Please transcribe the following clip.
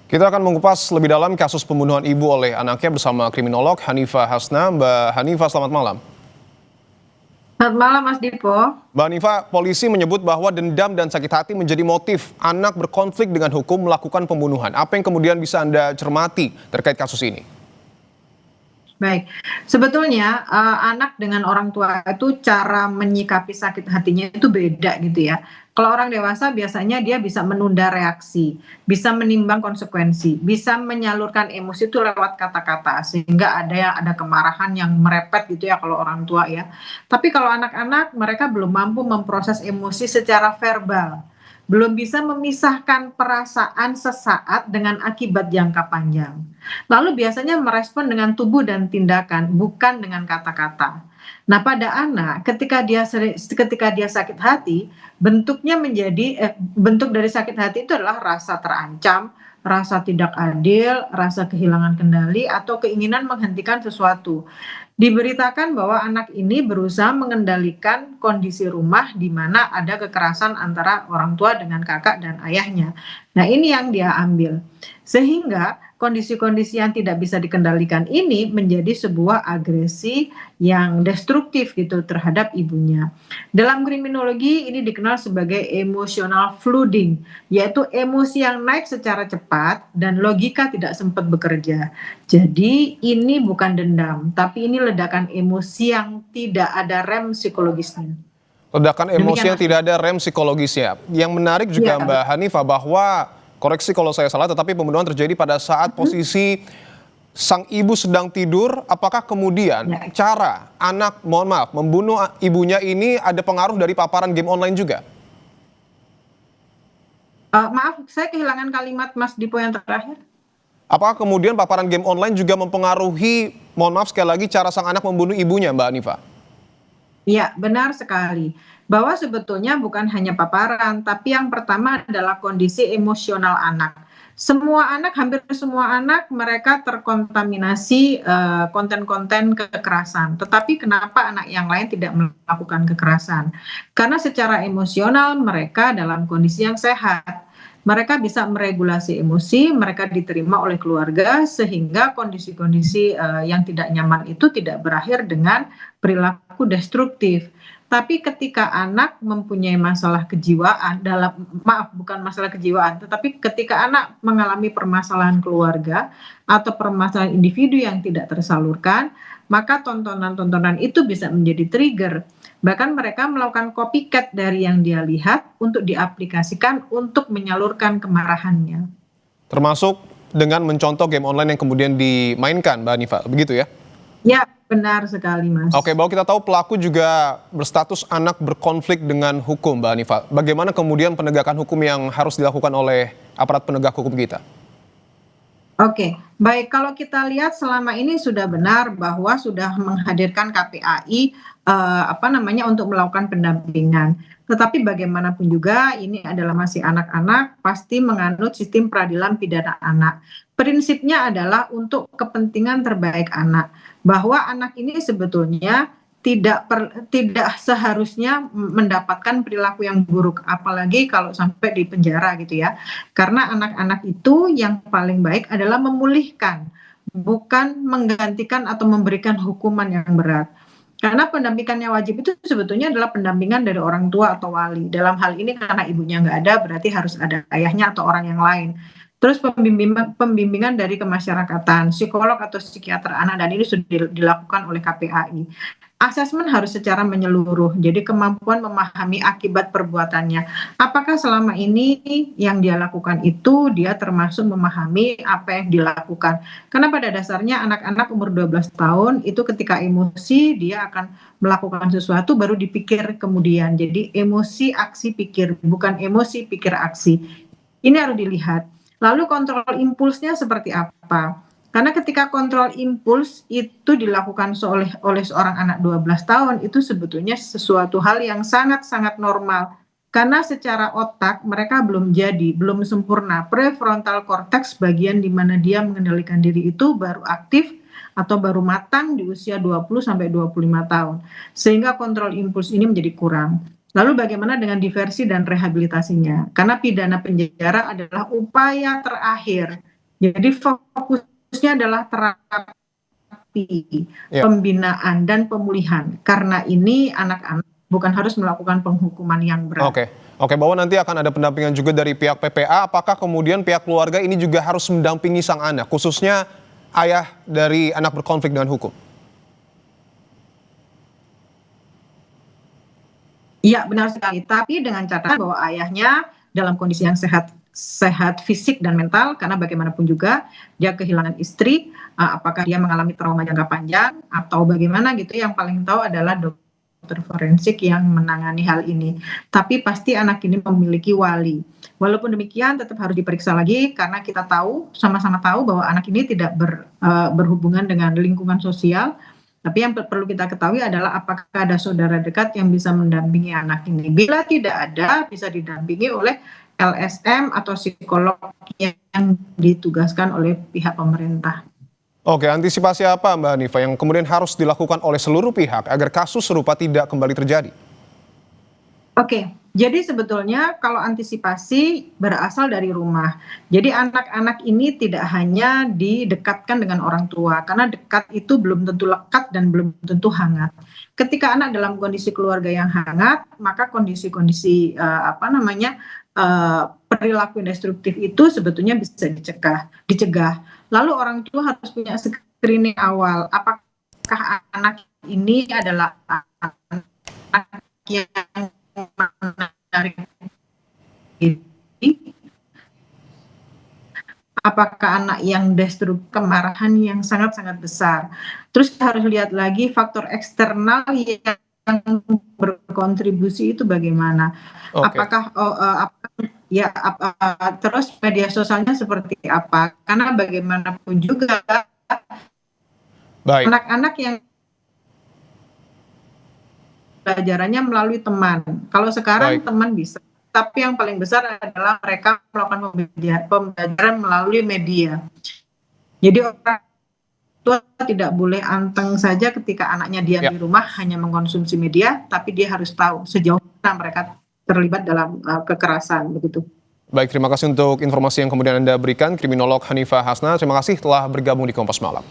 Kita akan mengupas lebih dalam kasus pembunuhan ibu oleh anaknya bersama kriminolog Hanifah Hasna. Mbak Hanifah, selamat malam. Selamat malam Mas Dipo. Mbak Hanifah, polisi menyebut bahwa dendam dan sakit hati menjadi motif anak berkonflik dengan hukum melakukan pembunuhan. Apa yang kemudian bisa Anda cermati terkait kasus ini? Baik, sebetulnya anak dengan orang tua itu cara menyikapi sakit hatinya itu beda gitu ya. Kalau orang dewasa biasanya dia bisa menunda reaksi, bisa menimbang konsekuensi, bisa menyalurkan emosi itu lewat kata-kata sehingga ada kemarahan yang merepet gitu ya kalau orang tua ya. Tapi kalau anak-anak mereka belum mampu memproses emosi secara verbal. Belum bisa memisahkan perasaan sesaat dengan akibat jangka panjang. Lalu biasanya merespon dengan tubuh dan tindakan, bukan dengan kata-kata. Nah, pada anak ketika dia sakit hati, bentuk dari sakit hati itu adalah rasa terancam, rasa tidak adil, rasa kehilangan kendali atau keinginan menghentikan sesuatu. Diberitakan bahwa anak ini berusaha mengendalikan kondisi rumah di mana ada kekerasan antara orang tua dengan kakak dan ayahnya. Nah, ini yang dia ambil. Sehingga kondisi-kondisi yang tidak bisa dikendalikan ini menjadi sebuah agresi yang destruktif gitu terhadap ibunya. Dalam kriminologi ini dikenal sebagai emotional flooding, yaitu emosi yang naik secara cepat dan logika tidak sempat bekerja. Jadi ini bukan dendam, tapi ini ledakan emosi yang tidak ada rem psikologisnya. Ledakan emosi Demikian yang Mas. tidak ada rem psikologisnya. Yang menarik juga Iya, Mbak Hanifah bahwa, koreksi kalau saya salah, tetapi pembunuhan terjadi pada saat posisi sang ibu sedang tidur. Apakah kemudian ya. cara anak, mohon maaf, membunuh ibunya ini ada pengaruh dari paparan game online juga? Maaf, saya kehilangan kalimat Mas Dipo yang terakhir. Apakah kemudian paparan game online juga mempengaruhi, mohon maaf sekali lagi, cara sang anak membunuh ibunya, Mbak Hanifah? Iya, benar sekali. Bahwa sebetulnya bukan hanya paparan, tapi yang pertama adalah kondisi emosional anak. Semua anak, hampir semua anak, mereka terkontaminasi konten-konten kekerasan. Tetapi kenapa anak yang lain tidak melakukan kekerasan? Karena secara emosional mereka dalam kondisi yang sehat. Mereka bisa meregulasi emosi, mereka diterima oleh keluarga, sehingga kondisi-kondisi yang tidak nyaman itu tidak berakhir dengan perilaku destruktif. Tapi ketika anak mempunyai masalah kejiwaan maaf bukan masalah kejiwaan, tetapi ketika anak mengalami permasalahan keluarga atau permasalahan individu yang tidak tersalurkan, maka tontonan-tontonan itu bisa menjadi trigger. Bahkan mereka melakukan copycat dari yang dia lihat untuk diaplikasikan untuk menyalurkan kemarahannya. Termasuk dengan mencontoh game online yang kemudian dimainkan, Mbak Hanifah, begitu ya? Ya, benar sekali, Oke, Mas. bahwa kita tahu pelaku juga berstatus anak berkonflik dengan hukum, Mbak Hanifah. Bagaimana kemudian penegakan hukum yang harus dilakukan oleh aparat penegak hukum kita? Oke, baik. Kalau kita lihat selama ini sudah benar bahwa sudah menghadirkan KPAI untuk melakukan pendampingan. Tetapi bagaimanapun juga ini adalah masih anak-anak, pasti menganut sistem peradilan pidana anak. Prinsipnya adalah untuk kepentingan terbaik anak, bahwa anak ini sebetulnya tidak seharusnya mendapatkan perilaku yang buruk, apalagi kalau sampai di penjara gitu ya. Karena anak-anak itu yang paling baik adalah memulihkan, bukan menggantikan atau memberikan hukuman yang berat. Karena pendampingan yang wajib itu sebetulnya adalah pendampingan dari orang tua atau wali. Dalam hal ini karena ibunya nggak ada, berarti harus ada ayahnya atau orang yang lain. Terus pembimbingan dari kemasyarakatan, psikolog atau psikiater anak, dan ini sudah dilakukan oleh KPAI. Asesmen harus secara menyeluruh, jadi kemampuan memahami akibat perbuatannya. Apakah selama ini yang dia lakukan itu dia termasuk memahami apa yang dilakukan? Karena pada dasarnya anak-anak umur 12 tahun itu ketika emosi dia akan melakukan sesuatu baru dipikir kemudian. Jadi emosi, aksi, pikir, bukan emosi, pikir, aksi. Ini harus dilihat. Lalu kontrol impulsnya seperti apa? Karena ketika kontrol impuls itu dilakukan oleh seorang anak 12 tahun, itu sebetulnya sesuatu hal yang sangat-sangat normal. Karena secara otak mereka belum jadi, belum sempurna. Prefrontal cortex bagian di mana dia mengendalikan diri itu baru aktif atau baru matang di usia 20 sampai 25 tahun. Sehingga kontrol impuls ini menjadi kurang. Lalu bagaimana dengan diversi dan rehabilitasinya? Karena pidana penjara adalah upaya terakhir Jadi fokusnya adalah terapi, Ya. pembinaan dan pemulihan. Karena ini anak-anak bukan harus melakukan penghukuman yang berat. Oke, oke, bahwa nanti akan ada pendampingan juga dari pihak PPA. Apakah kemudian pihak keluarga ini juga harus mendampingi sang anak, khususnya ayah dari anak berkonflik dengan hukum? Iya, benar sekali. Tapi dengan catatan bahwa ayahnya dalam kondisi yang sehat, sehat fisik dan mental, karena bagaimanapun juga dia kehilangan istri, apakah dia mengalami trauma jangka panjang atau bagaimana gitu, yang paling tahu adalah dokter forensik yang menangani hal ini. Tapi pasti anak ini memiliki wali. Walaupun demikian tetap harus diperiksa lagi karena kita tahu, sama-sama tahu bahwa anak ini tidak berhubungan dengan lingkungan sosial. Tapi yang perlu kita ketahui adalah apakah ada saudara dekat yang bisa mendampingi anak ini. Bila tidak ada, bisa didampingi oleh LSM atau psikolog yang ditugaskan oleh pihak pemerintah. Oke, antisipasi apa Mbak Hanifa yang kemudian harus dilakukan oleh seluruh pihak agar kasus serupa tidak kembali terjadi? Oke, jadi sebetulnya kalau antisipasi berasal dari rumah. Jadi anak-anak ini tidak hanya didekatkan dengan orang tua, karena dekat itu belum tentu lekat dan belum tentu hangat. Ketika anak dalam kondisi keluarga yang hangat, maka kondisi-kondisi perilaku destruktif itu sebetulnya bisa dicegah. Lalu orang tua harus punya screening awal. Apakah anak ini adalah anak yang menarik diri? Apakah anak yang destruktif, kemarahan yang sangat-sangat besar? Terus harus lihat lagi faktor eksternal yang berkontribusi itu bagaimana? Oke, Terus media sosialnya seperti apa? Karena bagaimanapun juga baik. anak-anak yang pelajarannya melalui teman. Kalau sekarang Baik. teman bisa, tapi yang paling besar adalah mereka melakukan pembelajaran melalui media. Jadi orang tua tidak boleh anteng saja ketika anaknya diam Ya. di rumah hanya mengkonsumsi media, tapi dia harus tahu sejauh mana mereka terlibat dalam kekerasan begitu. Baik, terima kasih untuk informasi yang kemudian Anda berikan, Kriminolog Hanifa Hasna. Terima kasih telah bergabung di Kompas Malam.